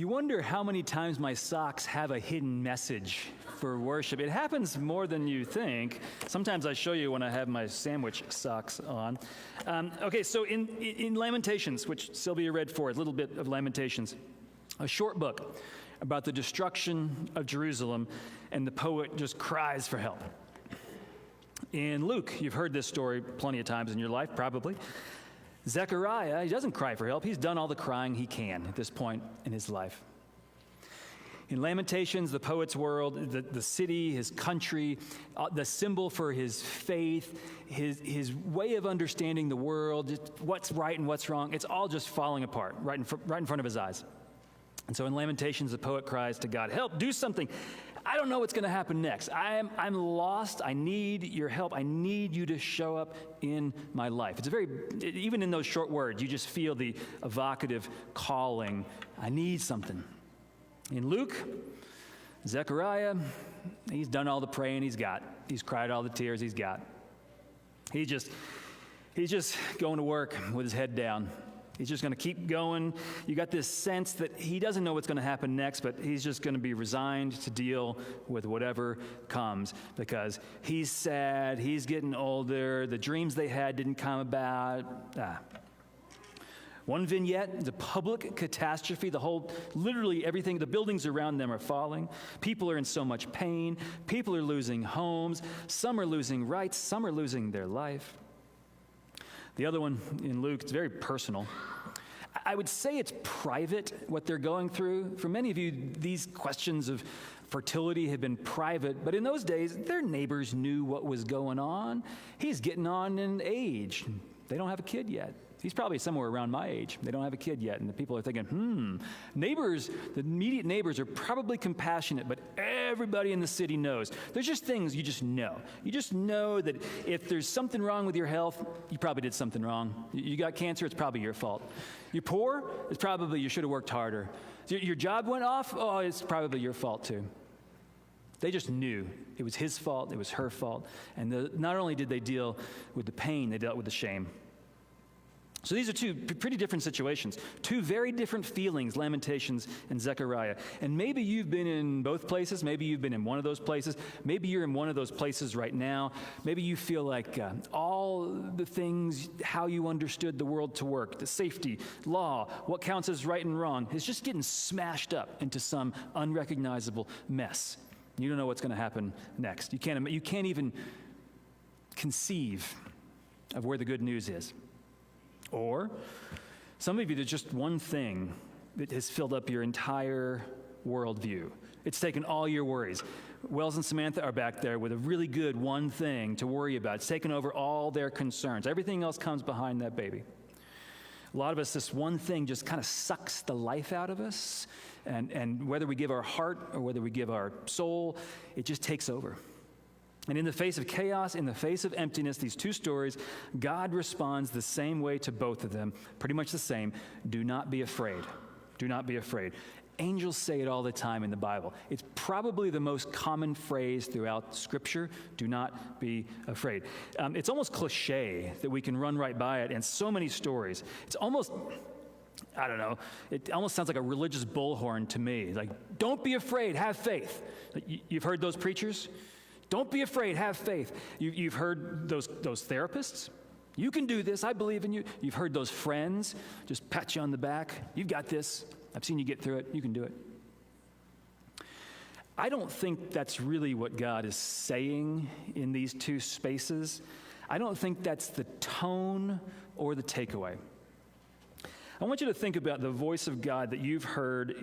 You wonder how many times my socks have a hidden message for worship. It happens more than you think. Sometimes I show you when I have my sandwich socks on. Okay, so in Lamentations, which Sylvia read for us, a little bit of Lamentations, a short book about the destruction of Jerusalem, and the poet just cries for help. In Luke, you've heard this story plenty of times in your life, probably. Zechariah, he doesn't cry for help. He's done all the crying he can at this point in his life. In Lamentations, the poet's world, the city, his country, the symbol for his faith, his way of understanding the world, what's right and what's wrong, it's all just falling apart right in front of his eyes. And so in Lamentations, the poet cries to God, help, do something. I don't know what's going to happen next. I'm lost. I need your help. I need you to show up in my life. Even in those short words, you just feel the evocative calling. I need something. In Luke, Zechariah, he's done all the praying he's got. He's cried all the tears he's got. He's just going to work with his head down. He's just going to keep going. You got this sense that he doesn't know what's going to happen next, but he's just going to be resigned to deal with whatever comes because he's sad, he's getting older, the dreams they had didn't come about. One vignette, the public catastrophe, literally everything, the buildings around them are falling. People are in so much pain. People are losing homes. Some are losing rights. Some are losing their life. The other one in Luke, it's very personal. I would say it's private, what they're going through. For many of you, these questions of fertility have been private, but in those days, their neighbors knew what was going on. He's getting on in age. They don't have a kid yet. He's probably somewhere around my age. They don't have a kid yet, and the people are thinking, neighbors, the immediate neighbors are probably compassionate, but everybody in the city knows. There's just things you just know. You just know that if there's something wrong with your health, you probably did something wrong. You got cancer, it's probably your fault. You're poor, it's probably you should have worked harder. Your job went off, it's probably your fault too. They just knew it was his fault, it was her fault, and not only did they deal with the pain, they dealt with the shame. So these are two pretty different situations, two very different feelings, Lamentations and Zechariah. And maybe you've been in both places. Maybe you've been in one of those places. Maybe you're in one of those places right now. Maybe you feel like all the things, how you understood the world to work, the safety, law, what counts as right and wrong, is just getting smashed up into some unrecognizable mess. You don't know what's going to happen next. You can't even conceive of where the good news is. Or some of you, there's just one thing that has filled up your entire worldview. It's taken all your worries. Wells and Samantha are back there with a really good one thing to worry about. It's taken over all their concerns. Everything else comes behind that baby. A lot of us, this one thing just kind of sucks the life out of us. And whether we give our heart or whether we give our soul, it just takes over. And in the face of chaos, in the face of emptiness, these two stories, God responds the same way to both of them, pretty much the same. Do not be afraid. Do not be afraid. Angels say it all the time in the Bible. It's probably the most common phrase throughout Scripture. Do not be afraid. It's almost cliche that we can run right by it in so many stories. It's almost, I don't know, it almost sounds like a religious bullhorn to me. Like, don't be afraid, have faith. You've heard those preachers? Don't be afraid, have faith. You've heard those therapists? You can do this, I believe in you. You've heard those friends just pat you on the back. You've got this. I've seen you get through it. You can do it. I don't think that's really what God is saying in these two spaces. I don't think that's the tone or the takeaway. I want you to think about the voice of God that you've heard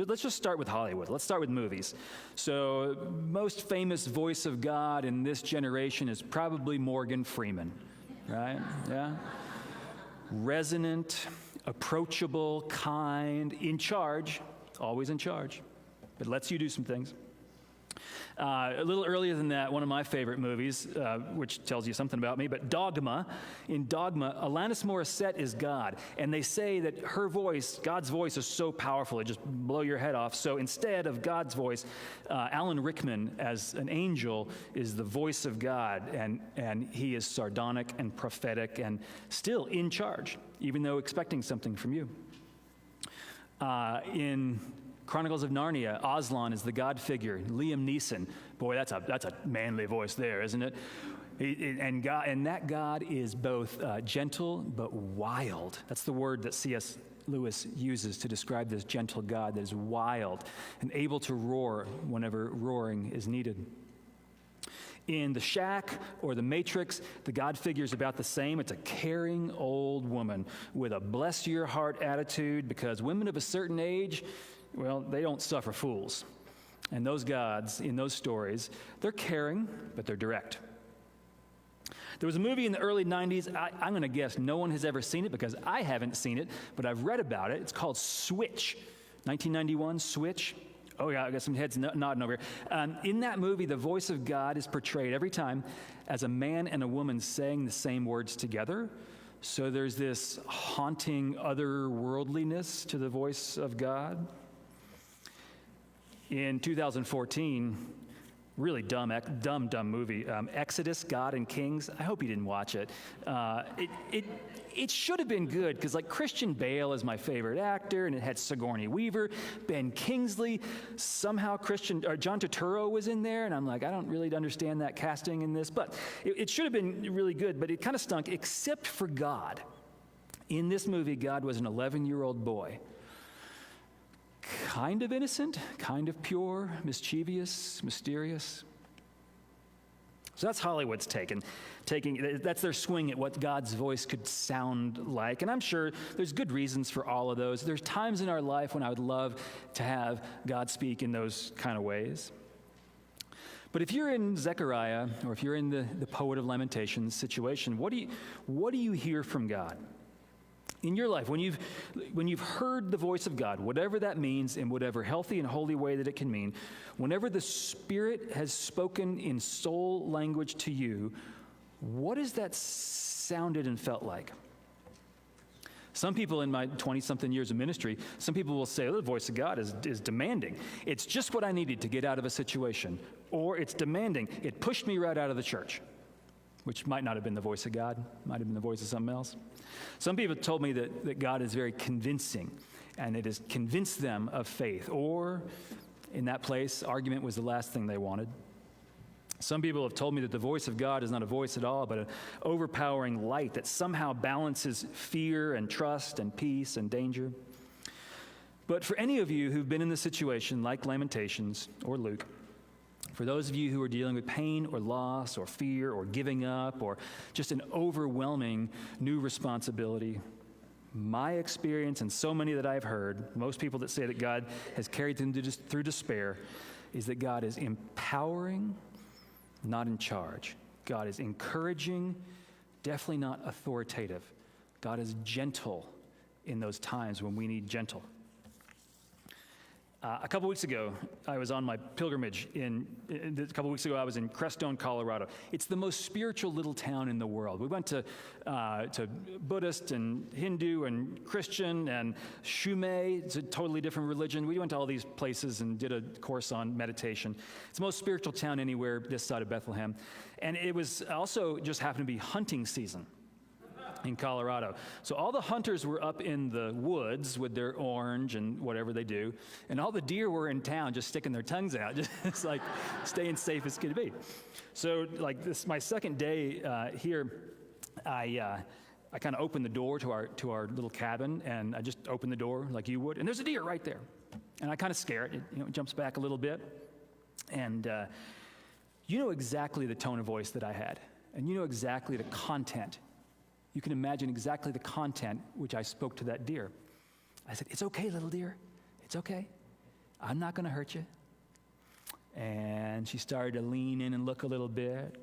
let's just start with Hollywood. Let's start with movies. So, most famous voice of God in this generation is probably Morgan Freeman, right? Yeah? Resonant, approachable, kind, in charge, always in charge, but lets you do some things. A little earlier than that, one of my favorite movies, which tells you something about me, but Dogma. In Dogma, Alanis Morissette is God, and they say that her voice, God's voice, is so powerful, it just blow your head off. So instead of God's voice, Alan Rickman, as an angel, is the voice of God, and he is sardonic and prophetic and still in charge, even though expecting something from you. In Chronicles of Narnia, Aslan is the God figure. Liam Neeson, boy, that's a manly voice there, isn't it? And that God is both gentle but wild. That's the word that C.S. Lewis uses to describe this gentle God that is wild and able to roar whenever roaring is needed. In The Shack or The Matrix, the God figure is about the same. It's a caring old woman with a bless your heart attitude, because women of a certain age, well, they don't suffer fools. And those gods in those stories, they're caring, but they're direct. There was a movie in the early 90s. I'm going to guess no one has ever seen it because I haven't seen it, but I've read about it. It's called Switch, 1991, Switch. Oh, yeah, I got some heads nodding over here. In that movie, the voice of God is portrayed every time as a man and a woman saying the same words together. So there's this haunting otherworldliness to the voice of God. In 2014, really dumb movie, Exodus, God and Kings. I hope you didn't watch it. It should have been good, because like Christian Bale is my favorite actor, and it had Sigourney Weaver, Ben Kingsley, somehow John Turturro was in there, and I'm like, I don't really understand that casting in this, but it should have been really good, but it kind of stunk, except for God. In this movie, God was an 11-year-old boy. Kind of innocent, kind of pure, mischievous, mysterious. So that's Hollywood's taking, that's their swing at what God's voice could sound like. And I'm sure there's good reasons for all of those. There's times in our life when I would love to have God speak in those kind of ways. But if you're in Zechariah, or if you're in the poet of Lamentations situation, what do you hear from God? In your life, when you've heard the voice of God, whatever that means, in whatever healthy and holy way that it can mean, whenever the Spirit has spoken in soul language to you, what has that sounded and felt like? Some people in my 20-something years of ministry, some people will say, oh, the voice of God is demanding. It's just what I needed to get out of a situation. Or it's demanding. It pushed me right out of the church, which might not have been the voice of God, might have been the voice of something else. Some people told me that God is very convincing, and it has convinced them of faith. Or, in that place, argument was the last thing they wanted. Some people have told me that the voice of God is not a voice at all, but an overpowering light that somehow balances fear and trust and peace and danger. But for any of you who've been in the situation like Lamentations or Luke, for those of you who are dealing with pain or loss or fear or giving up or just an overwhelming new responsibility, my experience, and so many that I've heard, most people that say that God has carried them through despair, is that God is empowering, not in charge. God is encouraging, definitely not authoritative. God is gentle in those times when we need gentle. A couple weeks ago, I was on my pilgrimage. A couple weeks ago, I was in Crestone, Colorado. It's the most spiritual little town in the world. We went to Buddhist and Hindu and Christian and Shumei. It's a totally different religion. We went to all these places and did a course on meditation. It's the most spiritual town anywhere this side of Bethlehem. And it was also just happened to be hunting season in Colorado. So all the hunters were up in the woods with their orange and whatever they do, and all the deer were in town just sticking their tongues out, just like staying safe as could be. So like this, my second day here, I kind of opened the door to our little cabin, and I just opened the door like you would, and there's a deer right there. And I kind of scare it. It jumps back a little bit. And you know exactly the tone of voice that I had, and you know exactly the content. You can imagine exactly the content which I spoke to that deer. I said, it's okay, little deer. It's okay. I'm not going to hurt you. And she started to lean in and look a little bit.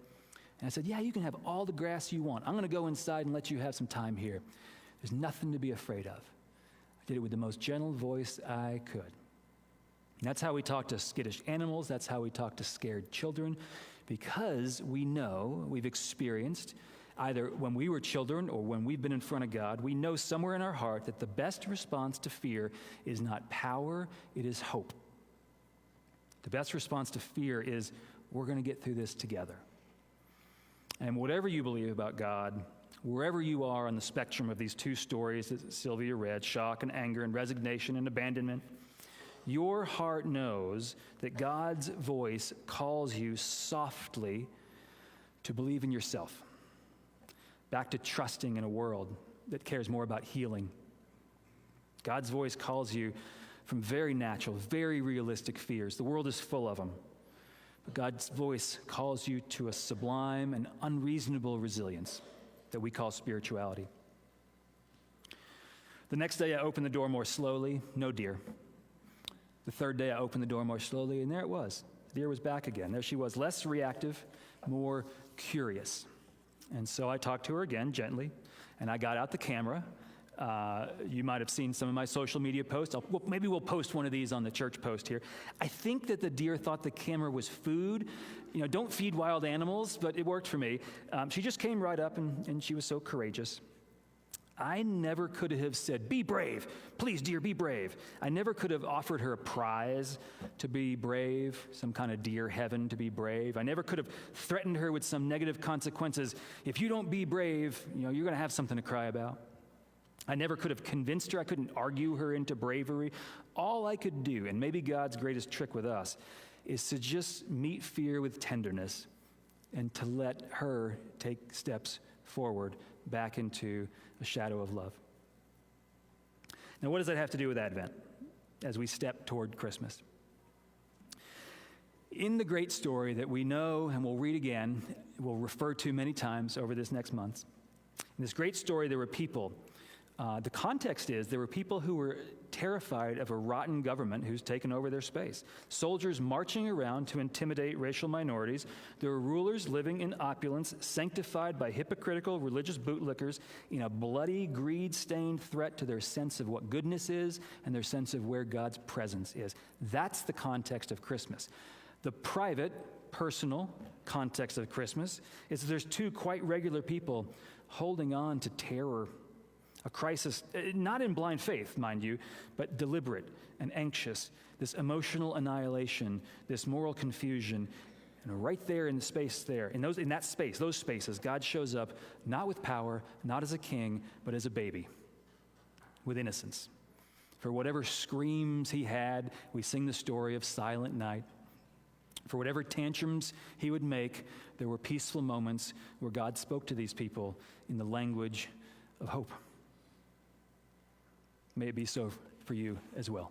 And I said, yeah, you can have all the grass you want. I'm going to go inside and let you have some time here. There's nothing to be afraid of. I did it with the most gentle voice I could. And that's how we talk to skittish animals. That's how we talk to scared children, because we know, we've experienced, either when we were children or when we've been in front of God, we know somewhere in our heart that the best response to fear is not power, it is hope. The best response to fear is, we're going to get through this together. And whatever you believe about God, Wherever you are on the spectrum of these two stories that Sylvia read, shock and anger and resignation and abandonment, your heart knows that God's voice calls you softly to believe in yourself, back to trusting in a world that cares more about healing. God's voice calls you from very natural, very realistic fears. The world is full of them. But God's voice calls you to a sublime and unreasonable resilience that we call spirituality. The next day I opened the door more slowly, no deer. The third day I opened the door more slowly, and there it was. The deer was back again. There she was, less reactive, more curious. And so I talked to her again gently, and I got out the camera. You might have seen some of my social media posts. Maybe we'll post one of these on the church post here. I think that the deer thought the camera was food. Don't feed wild animals, but it worked for me. She just came right up, and she was so courageous. I never could have said, "Be brave. Please, dear, be brave." I never could have offered her a prize to be brave, some kind of deer heaven to be brave. I never could have threatened her with some negative consequences. If you don't be brave, you're going to have something to cry about. I never could have convinced her. I couldn't argue her into bravery. All I could do, and maybe God's greatest trick with us, is to just meet fear with tenderness and to let her take steps forward back into a shadow of love. Now, what does that have to do with Advent as we step toward Christmas? In the great story that we know and we'll read again, we'll refer to many times over this next month, in this great story there were people. The context is there were people who were terrified of a rotten government who's taken over their space. Soldiers marching around to intimidate racial minorities. There were rulers living in opulence, sanctified by hypocritical religious bootlickers in a bloody, greed-stained threat to their sense of what goodness is and their sense of where God's presence is. That's the context of Christmas. The private, personal context of Christmas is that there's two quite regular people holding on to terror. A crisis, not in blind faith, mind you, but deliberate and anxious, this emotional annihilation, this moral confusion. And right there in the space there, in that space, those spaces, God shows up not with power, not as a king, but as a baby, with innocence. For whatever screams he had, we sing the story of Silent Night. For whatever tantrums he would make, there were peaceful moments where God spoke to these people in the language of hope. May it be so for you as well.